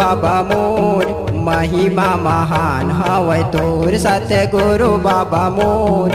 बाबा मोर महिमा महान हवै तोर। सतगुरु बाबा मोर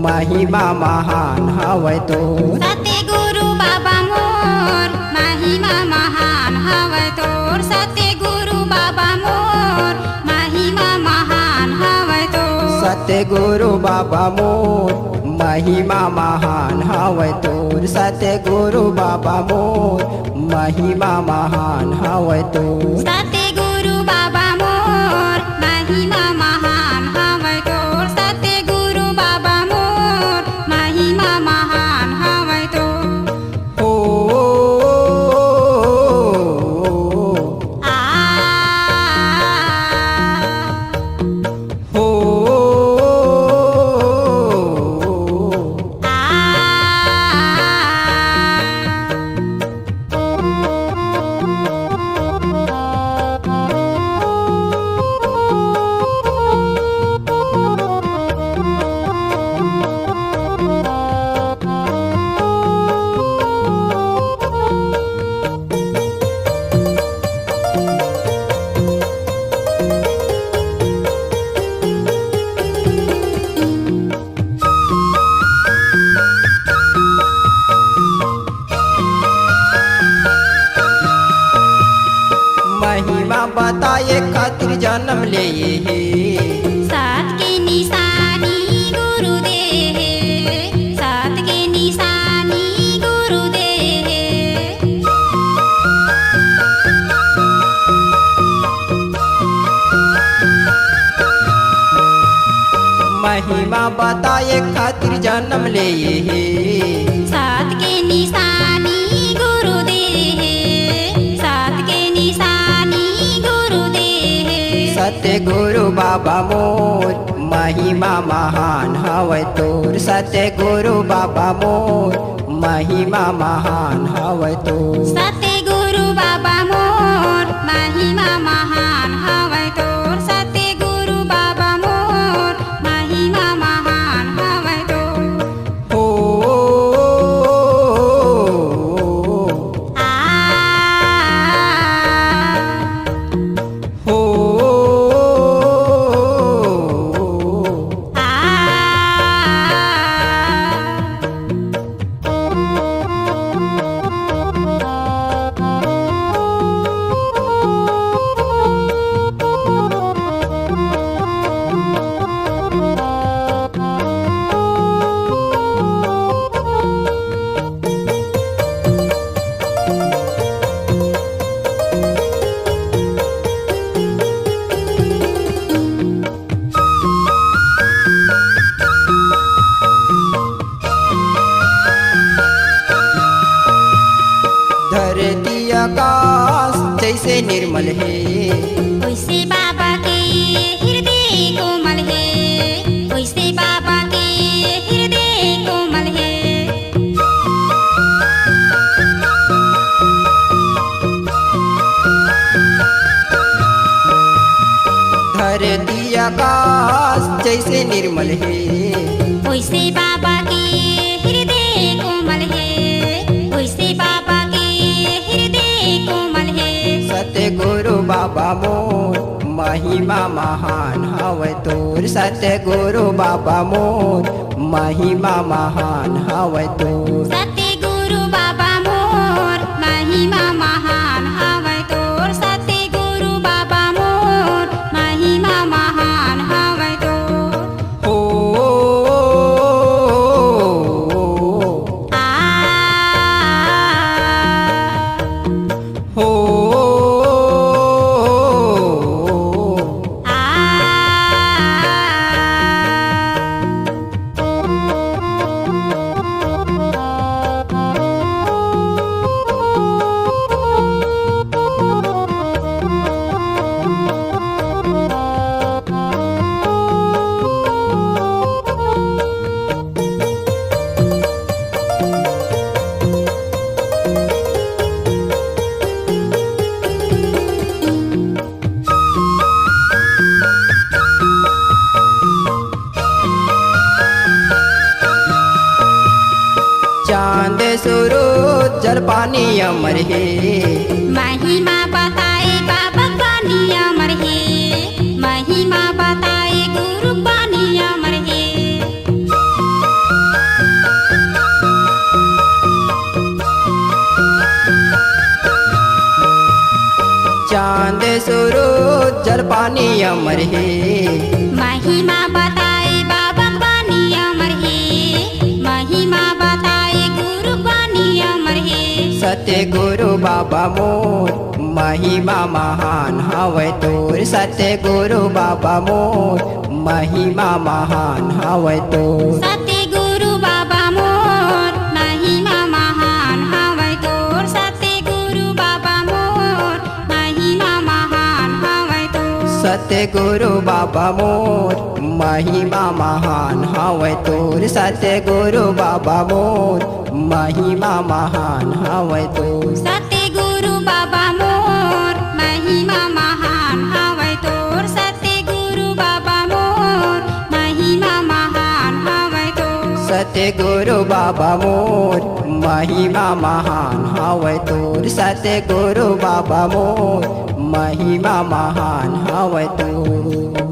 महिमा महान हवै तोर। सतगुरु बाबा मोर महिमा महान हवै तोर। सतगुरु बाबा मोर महिमा महान हवै तोर। सतगुरु बाबा मोर महिमा महान हवै तोर। सतगुरु बाबा मोर महिमा महान हवै तोर। सतगुरु बाबा मोर महिमा महान हवै तोर। सतगुरु बाबा मोर महिमा महान हवै तोर। हो आ हो महिमा बताए खातिर जन्म ले हे। सात के निशानी गुरु दे है। सात के निशानी गुरु दे है। महिमा बताए खातिर जन्म ले हे। सात के निशानी गुरु दे है। सात के निशानी गुरु दे है। सतगुरु बाबा मोर महिमा महान हवै तोर। सतगुरु बाबा मोर महिमा महान हवै तोर। सतगुरु बाबा मोर महिमा महान हवै तोर। सतगुरु बाबा मोर महिमा महान हवै तोर। हो आ हो आ धरती आकाश जैसे निर्मल है। वैसे बाबा के हृदय कोमल है। वैसे बाबा के हृदय कोमल है। धरती आकाश जैसे निर्मल है। वैसे बाबा के हृदय कोमल है। वैसे बाबा के हृदय कोमल है। सतगुरु बाबा मोर महिमा महान हवै तोर। सतगुरु बाबा मोर महिमा महान हवै तोर। सतगुरु बाबा मोर महिमा महान हवै तोर। सतगुरु बाबा मोर महिमा महान हवै तोर। हो आ हो आ चांद सूरज जल पानी अमर है। महिमा बताए का भगवान चांद सूरज जल पानी अमर है। महिमा बताए बाबा बानी अमर है, महिमा बताए गुरु बानी अमर है। सत्य गुरु बाबा मोर महिमा महान हवै तोर। सत्य गुरु बाबा मोर महिमा महान हवै तोर। सत्य गुरु बाबा मोर महिमा महान हवै तोर। सत्य गुरु बाबा मोर महिमा महान हवै तोर। सत्य गुरु बाबा मोर महिमा महान हवै तोर। सत्य गुरु बाबा मोर महिमा महान हवै तोर। सत्य गुरु बाबा मोर महिमा महान हवै तोर। सत्य गुरु बाबा मोर महिमा महान हवै तोर। सत्य गुरु बाबा मोर महिमा महान हवै तोर। सत्य गुरु बाबा मोर महिमा महान हवै तोर।